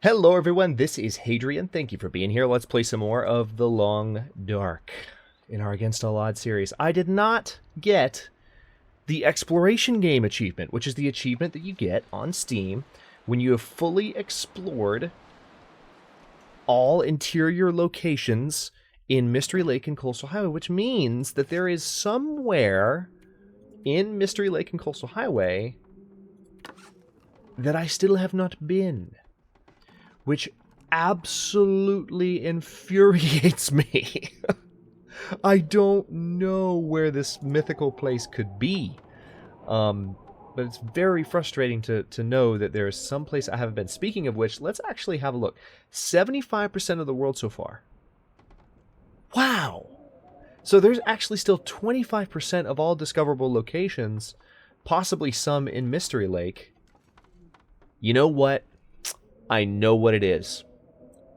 Hello everyone, this is Hadrian. Thank you for being here. Let's play some more of The Long Dark in our Against All Odds series. I did not get the Exploration Game achievement, which is the achievement that you get on Steam when you have fully explored all interior locations in Mystery Lake and Coastal Highway, which means that there is somewhere in Mystery Lake and Coastal Highway that I still have not been, which absolutely infuriates me. I don't know where this mythical place could be. But it's very frustrating to know that there is some place I haven't been. Speaking of which, let's actually have a look. 75% of the world so far. Wow! So there's actually still 25% of all discoverable locations, possibly some in Mystery Lake. You know what? I know what it is.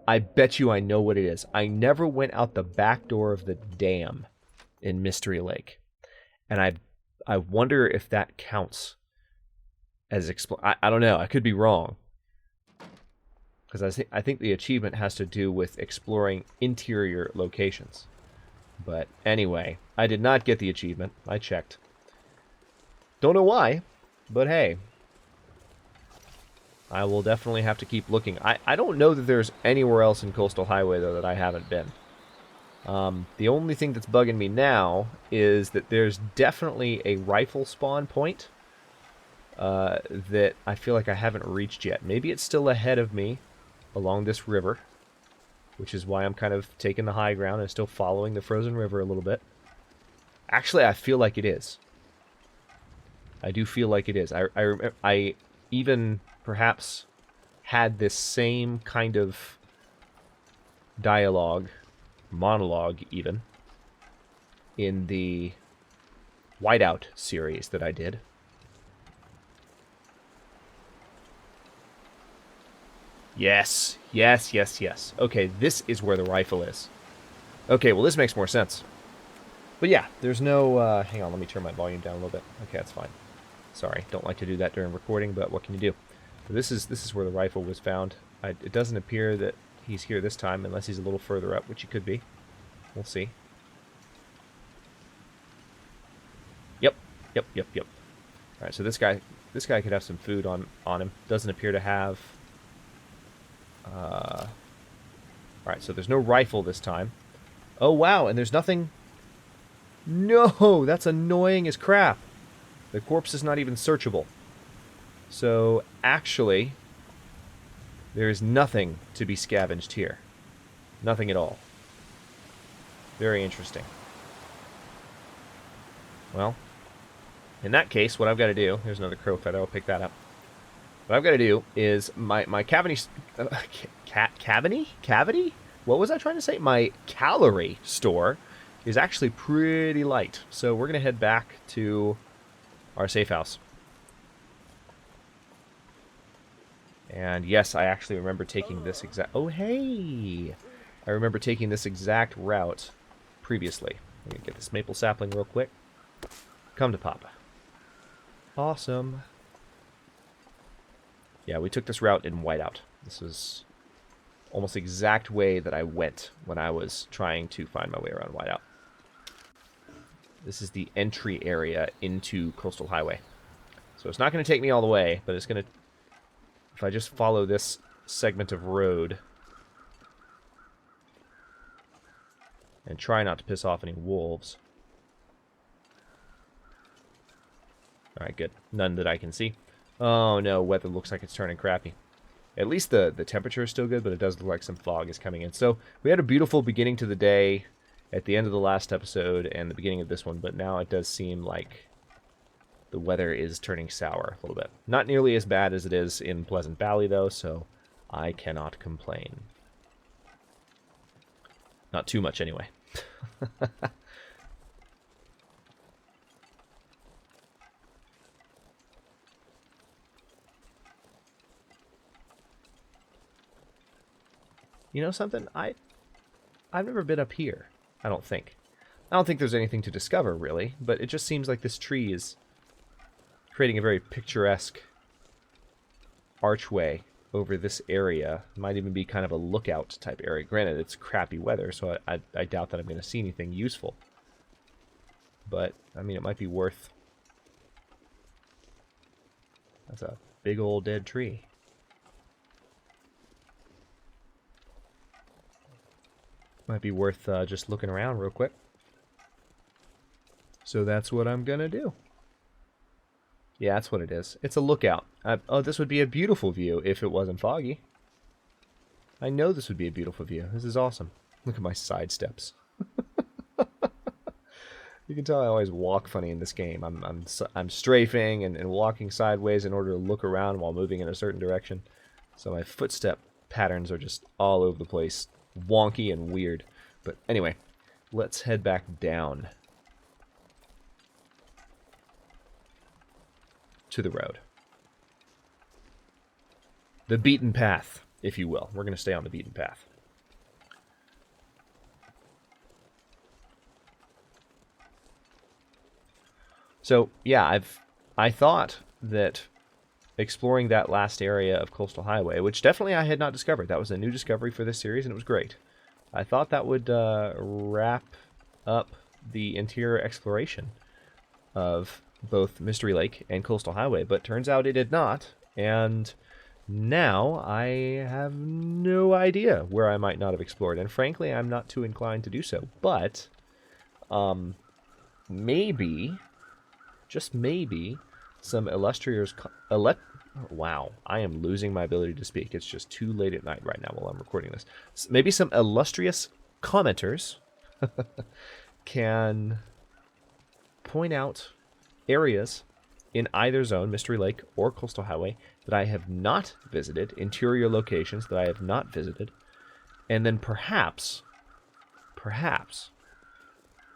I bet you I know what it is. I never went out the back door of the dam in Mystery Lake. And I wonder if that counts as I don't know. I could be wrong. Because I think the achievement has to do with exploring interior locations. But anyway, I did not get the achievement. I checked. Don't know why, but hey. I will definitely have to keep looking. I don't know that there's anywhere else in Coastal Highway, though, that I haven't been. The only thing that's bugging me now is that there's definitely a rifle spawn point that I feel like I haven't reached yet. Maybe it's still ahead of me along this river, which is why I'm kind of taking the high ground and still following the frozen river a little bit. Actually, I feel like it is. I do feel like it is. I even perhaps had this same kind of monologue even, in the Whiteout series that I did. Yes. Okay, this is where the rifle is. Okay, well this makes more sense. But yeah, there's no... hang on, let me turn my volume down a little bit. Okay, that's fine. Sorry, don't like to do that during recording, but what can you do? This is where the rifle was found. It doesn't appear that he's here this time, unless he's a little further up, which he could be. We'll see. Yep. Alright, so this guy could have some food on him. Doesn't appear to have... Alright, so there's no rifle this time. Oh, wow, and there's nothing... No! That's annoying as crap. The corpse is not even searchable. So, actually, there is nothing to be scavenged here. Nothing at all. Very interesting. Well, in that case, what I've got to do... Here's another crow feather, I'll pick that up. What I've got to do is my cavity... Cavity? What was I trying to say? My calorie store is actually pretty light. So we're going to head back to our safe house. And yes, I actually remember taking this exact... Oh, hey! I remember taking this exact route previously. Let me get this maple sapling real quick. Come to Papa. Awesome. Yeah, we took this route in Whiteout. This is almost the exact way that I went when I was trying to find my way around Whiteout. This is the entry area into Coastal Highway. So it's not going to take me all the way, but it's going to... If I just follow this segment of road and try not to piss off any wolves. Alright, good. None that I can see. Oh no, weather looks like it's turning crappy. At least the temperature is still good, but it does look like some fog is coming in. So we had a beautiful beginning to the day at the end of the last episode and the beginning of this one, but now it does seem like the weather is turning sour a little bit. Not nearly as bad as it is in Pleasant Valley, though, so I cannot complain. Not too much, anyway. You know something? I've never been up here, I don't think. I don't think there's anything to discover, really, but it just seems like this tree is creating a very picturesque archway over this area. It might even be kind of a lookout type area. Granted, it's crappy weather, so I doubt that I'm going to see anything useful. But, I mean, it might be worth... That's a big old dead tree. Might be worth just looking around real quick. So that's what I'm going to do. Yeah, that's what it is. It's a lookout. Oh, this would be a beautiful view if it wasn't foggy. I know this would be a beautiful view. This is awesome. Look at my side steps. You can tell I always walk funny in this game. I'm strafing and walking sideways in order to look around while moving in a certain direction. So my footstep patterns are just all over the place, wonky and weird. But anyway, let's head back down to the road. The beaten path, if you will. We're going to stay on the beaten path. So, yeah, I thought that exploring that last area of Coastal Highway, which definitely I had not discovered. That was a new discovery for this series, and it was great. I thought that would wrap up the interior exploration of both Mystery Lake and Coastal Highway, but turns out it did not, and now I have no idea where I might not have explored, and frankly, I'm not too inclined to do so, but maybe, just maybe, some illustrious... Wow, I am losing my ability to speak. It's just too late at night right now while I'm recording this. Maybe some illustrious commenters can point out areas in either zone, Mystery Lake or Coastal Highway, that I have not visited, interior locations that I have not visited, and then perhaps,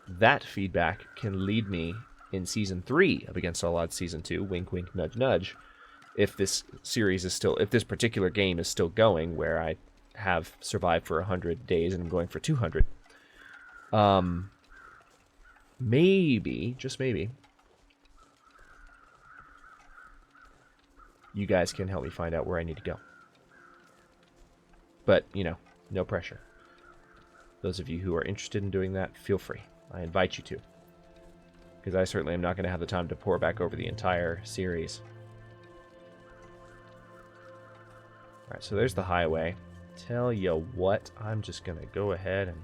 that feedback can lead me in Season 3 of Against All Odds Season 2, wink wink nudge nudge, if this series is still, if this particular game is still going, where I have survived for 100 days and I'm going for 200. Maybe, just maybe, you guys can help me find out where I need to go. But, you know, no pressure. Those of you who are interested in doing that, feel free. I invite you to. Because I certainly am not going to have the time to pour back over the entire series. Alright, so there's the highway. Tell you what, I'm just going to go ahead and...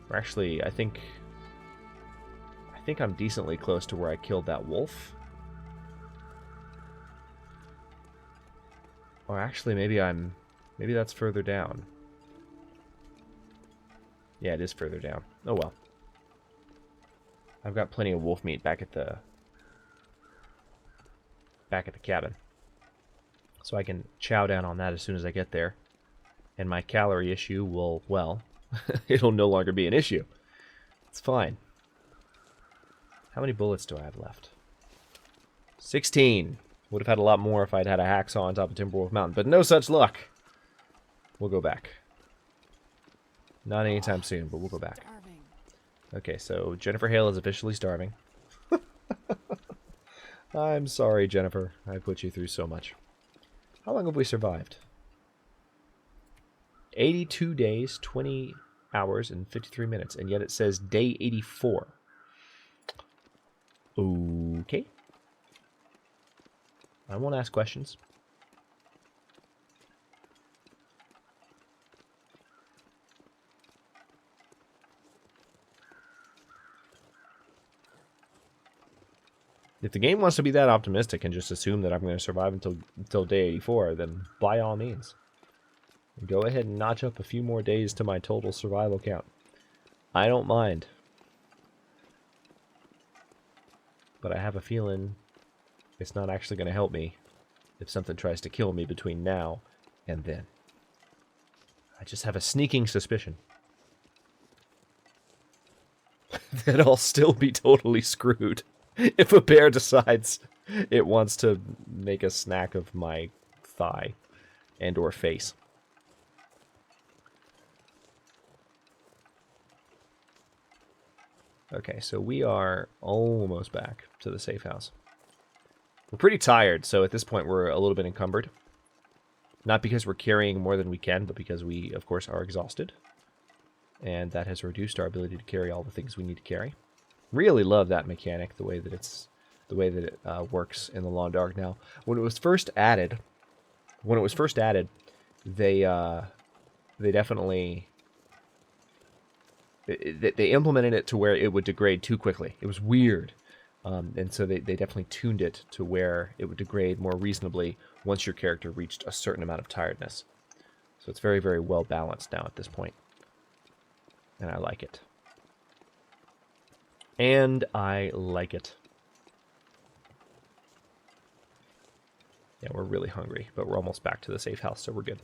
Or actually, I think I'm decently close to where I killed that wolf. Or actually, maybe that's further down. Yeah, it is further down. Oh well. I've got plenty of wolf meat back at the cabin. So I can chow down on that as soon as I get there. And my calorie issue will, well, it'll no longer be an issue. It's fine. How many bullets do I have left? 16. Would have had a lot more if I'd had a hacksaw on top of Timberwolf Mountain, but no such luck. We'll go back. Not anytime soon, but we'll go back. Okay, so Jennifer Hale is officially starving. I'm sorry, Jennifer. I put you through so much. How long have we survived? 82 days, 20 hours, and 53 minutes, and yet it says day 84. Okay. I won't ask questions. If the game wants to be that optimistic and just assume that I'm going to survive until day 84, then by all means. Go ahead and notch up a few more days to my total survival count. I don't mind. But I have a feeling it's not actually going to help me if something tries to kill me between now and then. I just have a sneaking suspicion that I'll still be totally screwed if a bear decides it wants to make a snack of my thigh and or face. Okay, so we are almost back to the safe house. We're pretty tired, so at this point we're a little bit encumbered. Not because we're carrying more than we can, but because we, of course, are exhausted. And that has reduced our ability to carry all the things we need to carry. Really love that mechanic, the way that it works in the Long Dark now. When it was first added, they definitely they implemented it to where it would degrade too quickly. It was weird, and so they definitely tuned it to where it would degrade more reasonably once your character reached a certain amount of tiredness. So it's very, very well balanced now at this point, and I like it. And I like it. Yeah, we're really hungry, but we're almost back to the safe house, so we're good.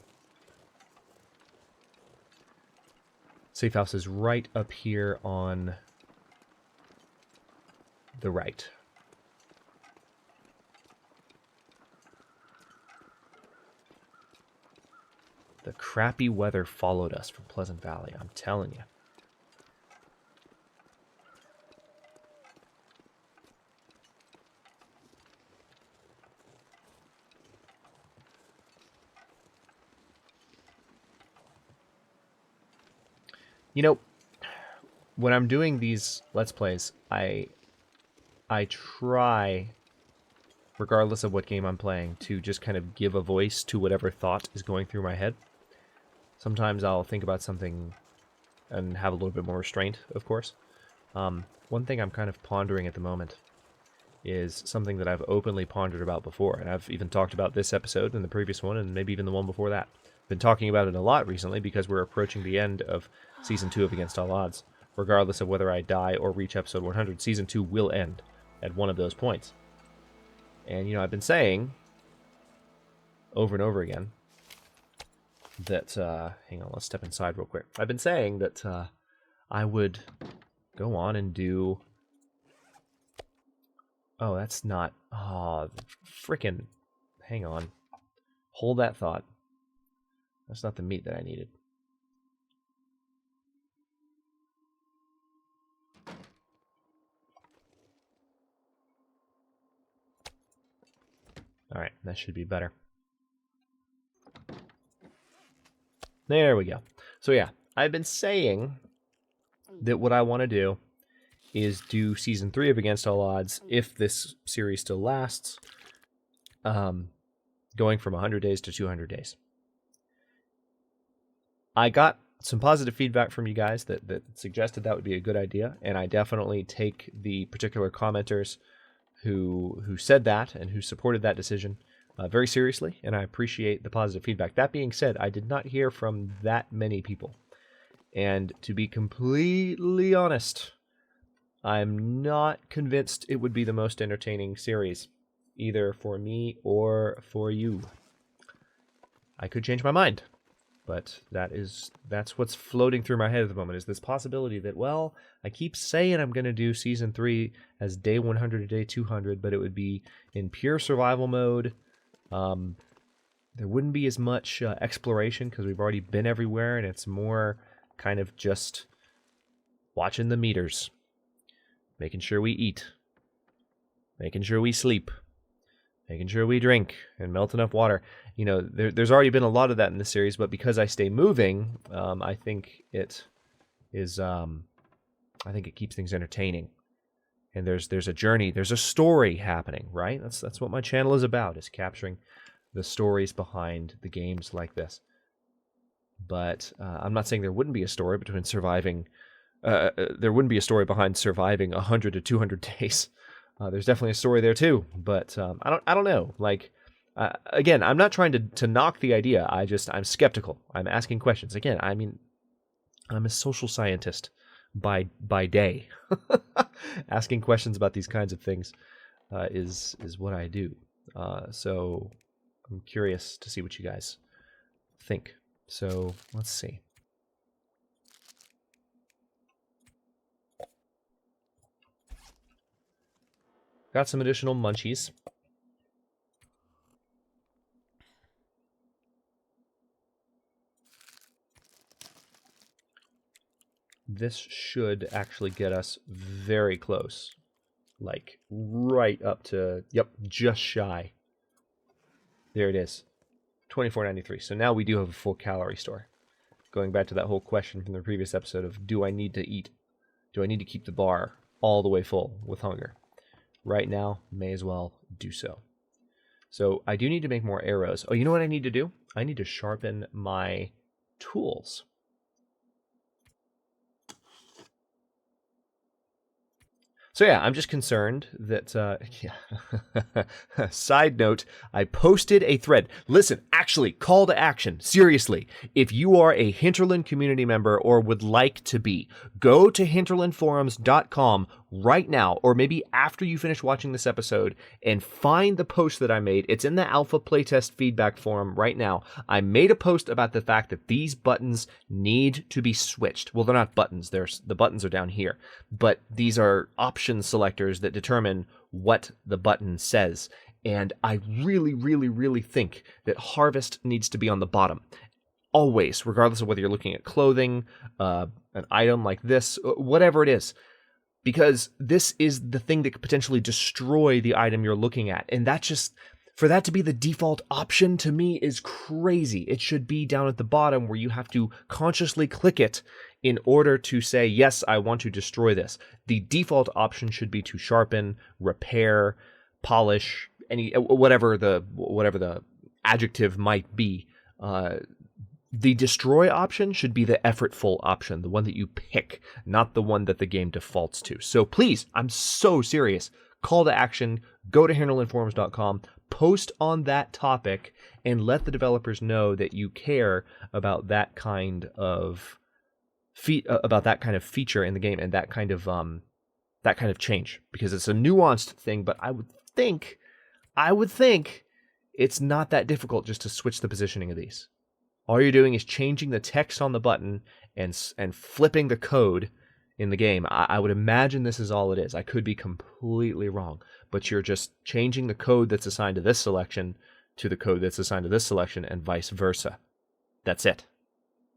Safe house is right up here on the right. The crappy weather followed us from Pleasant Valley, I'm telling you. You know, when I'm doing these Let's Plays, I try, regardless of what game I'm playing, to just kind of give a voice to whatever thought is going through my head. Sometimes I'll think about something and have a little bit more restraint, of course. One thing I'm kind of pondering at the moment is something that I've openly pondered about before, and I've even talked about this episode and the previous one, and maybe even the one before that. Been talking about it a lot recently because we're approaching the end of Season 2 of Against All Odds. Regardless of whether I die or reach episode 100, Season 2 will end at one of those points. And, you know, I've been saying over and over again that, hang on, let's step inside real quick. I've been saying that I would go on and do... Oh, that's not... Oh, frickin'... Hang on. Hold that thought. That's not the meat that I needed. Alright, that should be better. There we go. So yeah, I've been saying that what I want to do is do Season 3 of Against All Odds, if this series still lasts, going from 100 days to 200 days. I got some positive feedback from you guys that suggested that would be a good idea, and I definitely take the particular commenters who said that and who supported that decision very seriously, and I appreciate the positive feedback. That being said, I did not hear from that many people, and to be completely honest, I'm not convinced it would be the most entertaining series, either for me or for you. I could change my mind. But that's what's floating through my head at the moment, is this possibility that, well, I keep saying I'm going to do Season 3 as day 100 to day 200, but it would be in pure survival mode. There wouldn't be as much exploration because we've already been everywhere, and it's more kind of just watching the meters, making sure we eat, making sure we sleep, making sure we drink and melt enough water. You know, there's already been a lot of that in this series, but because I stay moving, I think it is. I think it keeps things entertaining. And there's a journey, there's a story happening, right? That's what my channel is about, is capturing the stories behind the games like this. But I'm not saying there wouldn't be a story between surviving. There wouldn't be a story behind surviving 100 to 200 days. There's definitely a story there too, but I don't know. Like, again, I'm not trying to knock the idea. I'm skeptical. I'm asking questions. Again, I mean, I'm a social scientist by day. Asking questions about these kinds of things is what I do. So I'm curious to see what you guys think. So let's see. Got some additional munchies. this should actually get us very close. Like, right up to, yep, just shy. There it is. 24.93. So now we do have a full calorie store. Going back to that whole question from the previous episode of, do I need to eat? Do I need to keep the bar all the way full with hunger? Right now, may as well do so. So I do need to make more arrows. Oh, you know what I need to do? I need to sharpen my tools. So yeah, I'm just concerned that, side note, I posted a thread. Listen, actually, call to action. Seriously, if you are a Hinterland community member or would like to be, go to hinterlandforums.com right now, or maybe after you finish watching this episode, and find the post that I made. It's in the alpha playtest feedback forum right now. I made a post about the fact that these buttons need to be switched. Well, they're not buttons. The buttons are down here, but these are option selectors that determine what the button says. And I really, really, really think that harvest needs to be on the bottom. Always, regardless of whether you're looking at clothing, an item like this, whatever it is. Because this is the thing that could potentially destroy the item you're looking at. And that just, for that to be the default option to me is crazy. It should be down at the bottom where you have to consciously click it in order to say, yes, I want to destroy this. The default option should be to sharpen, repair, polish, any whatever the adjective might be. The destroy option should be the effortful option, the one that you pick, not the one that the game defaults to. So please, I'm so serious. Call to action, go to hinterlandforums.com, post on that topic, and let the developers know that you care about that kind of feature in the game and that kind of change, because it's a nuanced thing. But I would think it's not that difficult just to switch the positioning of these. All you're doing is changing the text on the button and flipping the code in the game. I would imagine this is all it is. I could be completely wrong, but you're just changing the code that's assigned to this selection to the code that's assigned to this selection and vice versa. That's it.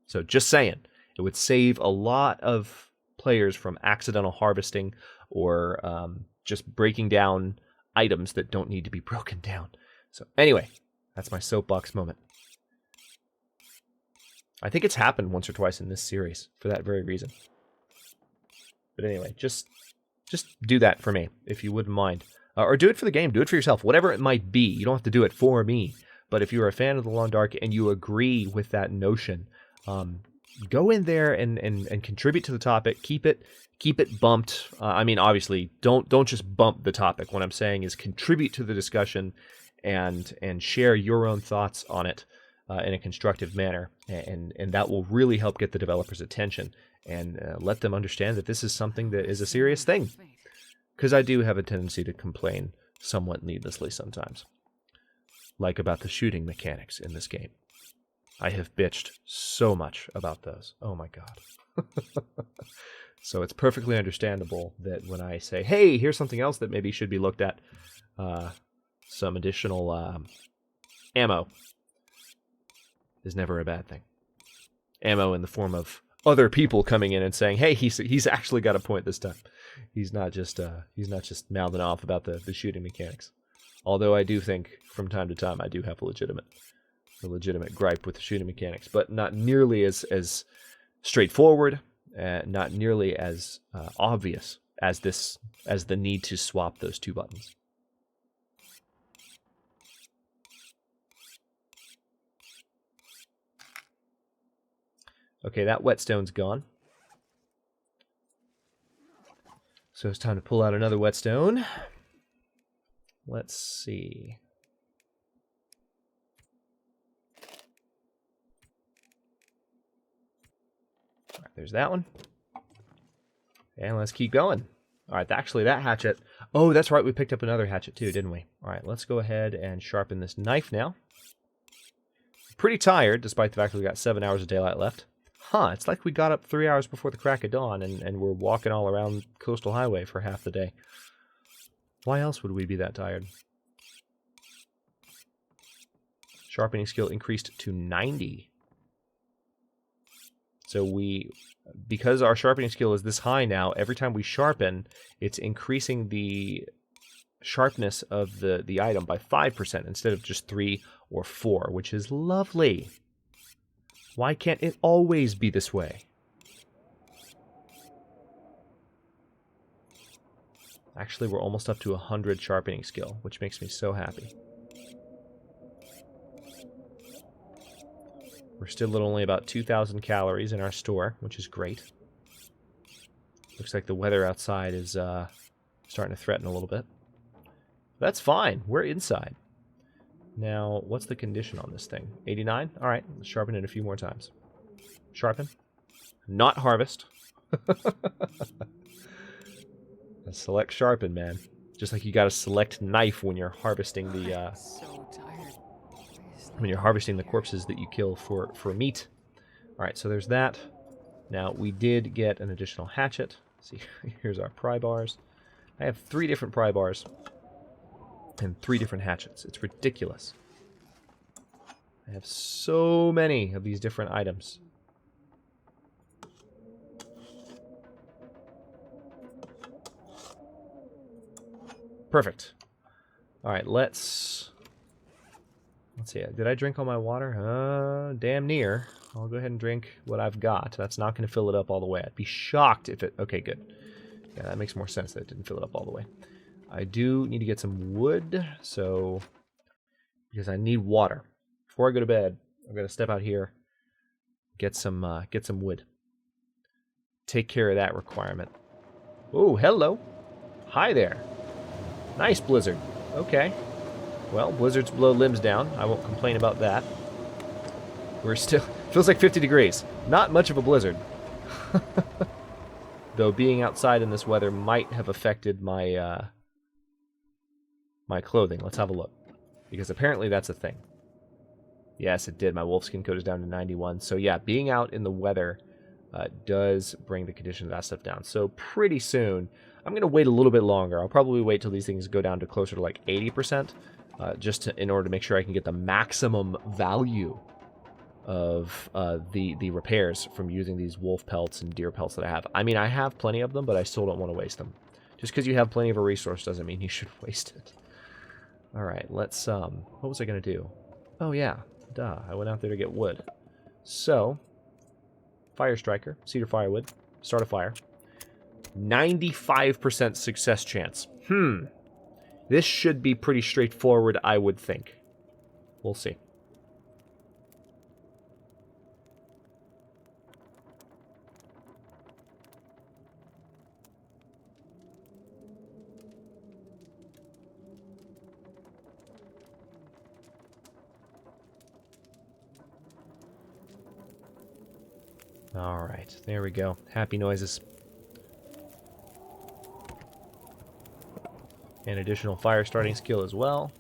So just saying, it would save a lot of players from accidental harvesting or just breaking down items that don't need to be broken down. So anyway, that's my soapbox moment. I think it's happened once or twice in this series for that very reason. But anyway, just do that for me, if you wouldn't mind. Or do it for the game. Do it for yourself. Whatever it might be. You don't have to do it for me. But if you're a fan of The Long Dark and you agree with that notion, go in there and contribute to the topic. Keep it bumped. I mean, obviously, don't just bump the topic. What I'm saying is contribute to the discussion and share your own thoughts on it in a constructive manner. And that will really help get the developers' attention and let them understand that this is something that is a serious thing. Because I do have a tendency to complain somewhat needlessly sometimes. Like about the shooting mechanics in this game. I have bitched so much about those. Oh my god. So it's perfectly understandable that when I say, hey, here's something else that maybe should be looked at, some additional ammo is never a bad thing. Ammo in the form of other people coming in and saying, hey, he's actually got a point this time. He's not just mouthing off about the shooting mechanics. Although I do think from time to time I do have a legitimate gripe with the shooting mechanics, but not nearly as straightforward, not nearly as obvious as the need to swap those two buttons. Okay, that whetstone's gone. So it's time to pull out another whetstone. Let's see. All right, there's that one. And let's keep going. All right, actually that hatchet... Oh, that's right, we picked up another hatchet too, didn't we? All right, let's go ahead and sharpen this knife now. Pretty tired, despite the fact that we got 7 hours of daylight left. Huh, it's like we got up 3 hours before the crack of dawn and we're walking all around Coastal Highway for half the day. Why else would we be that tired? Sharpening skill increased to 90. So because our sharpening skill is this high now, every time we sharpen, it's increasing the sharpness of the item by 5% instead of just 3 or 4, which is lovely. Why can't it always be this way? Actually, we're almost up to 100 sharpening skill, which makes me so happy. We're still at only about 2,000 calories in our store, which is great. Looks like the weather outside is starting to threaten a little bit. That's fine. We're inside. Now, what's the condition on this thing? 89? All right, let's sharpen it a few more times. Sharpen. Not harvest. Select sharpen, man. Just like you got to select knife when you're harvesting the corpses that you kill for meat. All right, so there's that. Now we did get an additional hatchet. See, here's our pry bars. I have 3 different pry bars and 3 different hatchets. It's ridiculous. I have so many of these different items. Perfect. All right, let's see. Did I drink all my water? Damn near. I'll go ahead and drink what I've got. That's not going to fill it up all the way. I'd be shocked if it... Okay, good. Yeah, that makes more sense that it didn't fill it up all the way. I do need to get some wood, so... Because I need water. Before I go to bed, I'm going to step out here, get some wood. Take care of that requirement. Oh, hello. Hi there. Nice blizzard. Okay. Well, blizzards blow limbs down. I won't complain about that. We're still... Feels like 50 degrees. Not much of a blizzard. Though being outside in this weather might have affected my my clothing. Let's have a look. Because apparently that's a thing. Yes, it did. My wolfskin coat is down to 91. So yeah, being out in the weather does bring the condition of that stuff down. So pretty soon, I'm going to wait a little bit longer. I'll probably wait till these things go down to closer to like 80%, in order to make sure I can get the maximum value of the repairs from using these wolf pelts and deer pelts that I have. I mean, I have plenty of them, but I still don't want to waste them. Just because you have plenty of a resource doesn't mean you should waste it. All right, let's, what was I going to do? Oh, yeah, duh, I went out there to get wood. So, fire striker, cedar firewood, start a fire. 95% success chance. This should be pretty straightforward, I would think. We'll see. All right, there we go. Happy noises. And additional fire starting skill as well,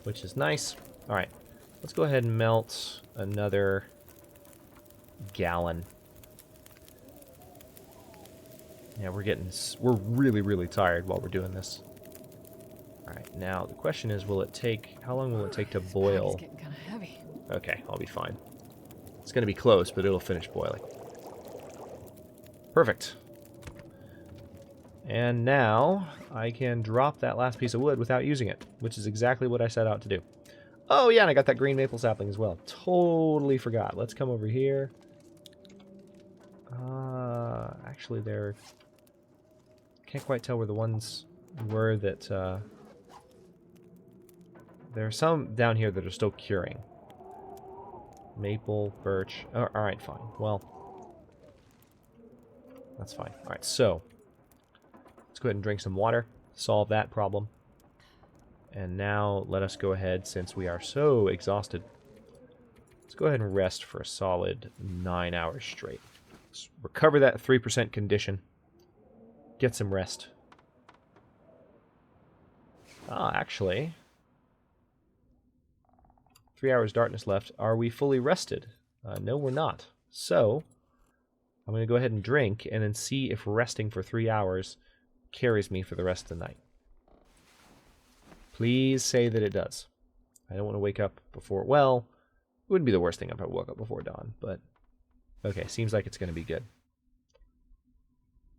which is nice. All right, let's go ahead and melt another gallon. Yeah, we're really, really tired while we're doing this. All right, now the question is, how long will it take to boil? It's getting kind of heavy. Okay, I'll be fine. It's going to be close, but it'll finish boiling. Perfect. And now I can drop that last piece of wood without using it, which is exactly what I set out to do. Oh yeah, and I got that green maple sapling as well. Totally forgot. Let's come over here. Actually, can't quite tell where the ones were that... there are some down here that are still curing. Maple, birch. Oh, alright, fine. Well, that's fine. Alright, so let's go ahead and drink some water, solve that problem. And now let us go ahead, since we are so exhausted, let's go ahead and rest for a solid 9 hours straight. Let's recover that 3% condition. Get some rest. Actually... 3 hours darkness left. Are we fully rested? No, we're not. So, I'm going to go ahead and drink and then see if resting for 3 hours carries me for the rest of the night. Please say that it does. I don't want to wake up before... Well, it wouldn't be the worst thing if I woke up before dawn, but Okay, seems like it's going to be good.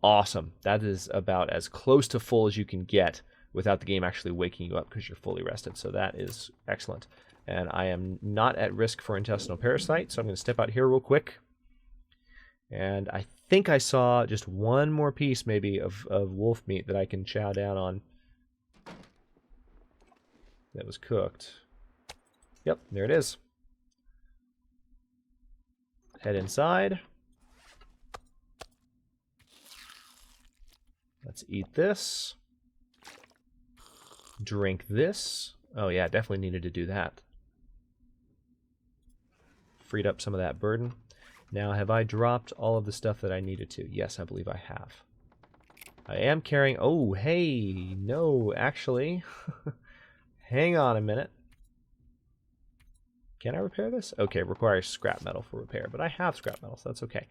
Awesome. That is about as close to full as you can get without the game actually waking you up because you're fully rested. So that is excellent. And I am not at risk for intestinal parasite, so I'm going to step out here real quick. And I think I saw just one more piece maybe of wolf meat that I can chow down on that was cooked. Yep, there it is. Head inside. Let's eat this. Drink this. Oh yeah, definitely needed to do that. Freed up some of that burden. Now, have I dropped all of the stuff that I needed to? Yes, I believe I have. I am carrying... Oh, hey, no, actually. Hang on a minute. Can I repair this? Okay, requires scrap metal for repair, but I have scrap metal, so that's okay.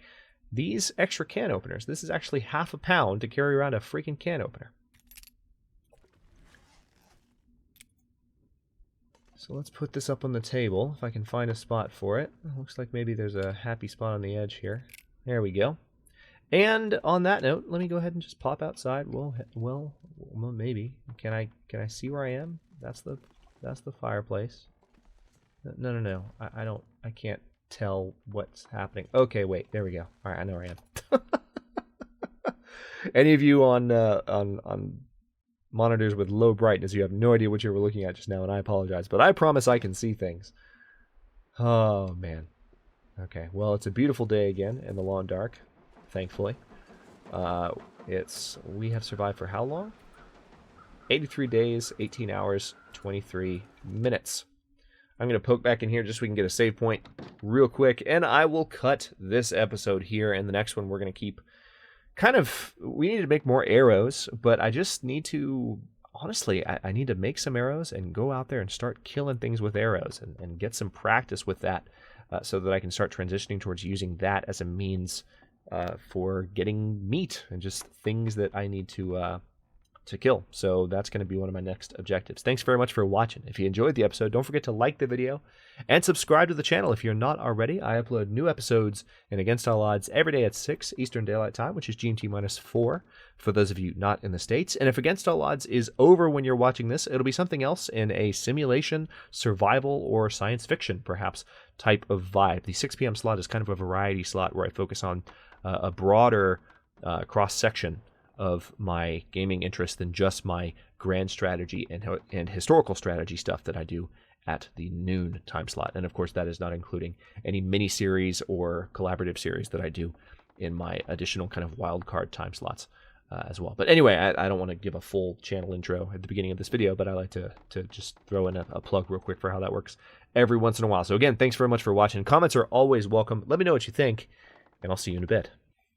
These extra can openers, this is actually half a pound to carry around a freaking can opener. So let's put this up on the table, if I can find a spot for it. Looks like maybe there's a happy spot on the edge here. There we go. And on that note, let me go ahead and just pop outside. Well, maybe. Can I see where I am? That's the fireplace. No. I can't tell what's happening. Okay, wait. There we go. All right, I know where I am. Any of you on monitors with low brightness, you have no idea what you were looking at just now, and I apologize, but I promise I can see things. Oh man. Okay, well, it's a beautiful day again in the long dark, thankfully. We have survived for how long? 83 days, 18 hours, 23 minutes. I'm going to poke back in here just so we can get a save point real quick, and I will cut this episode here, and the next one we're going to keep we need to make more arrows, but I just need to, honestly, I need to make some arrows and go out there and start killing things with arrows and get some practice with that so that I can start transitioning towards using that as a means for getting meat and just things that I need to kill. So that's going to be one of my next objectives. Thanks very much for watching. If you enjoyed the episode, don't forget to like the video and subscribe to the channel if you're not already. I upload new episodes in Against All Odds every day at 6 Eastern Daylight Time, which is GMT-4 for those of you not in the States. And if Against All Odds is over when you're watching this, it'll be something else in a simulation, survival, or science fiction, perhaps, type of vibe. The 6 p.m. slot is kind of a variety slot where I focus on a broader cross-section of my gaming interest than just my grand strategy and historical strategy stuff that I do at the noon time slot. And of course, that is not including any mini-series or collaborative series that I do in my additional kind of wild card time slots as well. But anyway, I don't want to give a full channel intro at the beginning of this video, but I like to just throw in a plug real quick for how that works every once in a while. So again, thanks very much for watching. Comments are always welcome. Let me know what you think, and I'll see you in a bit.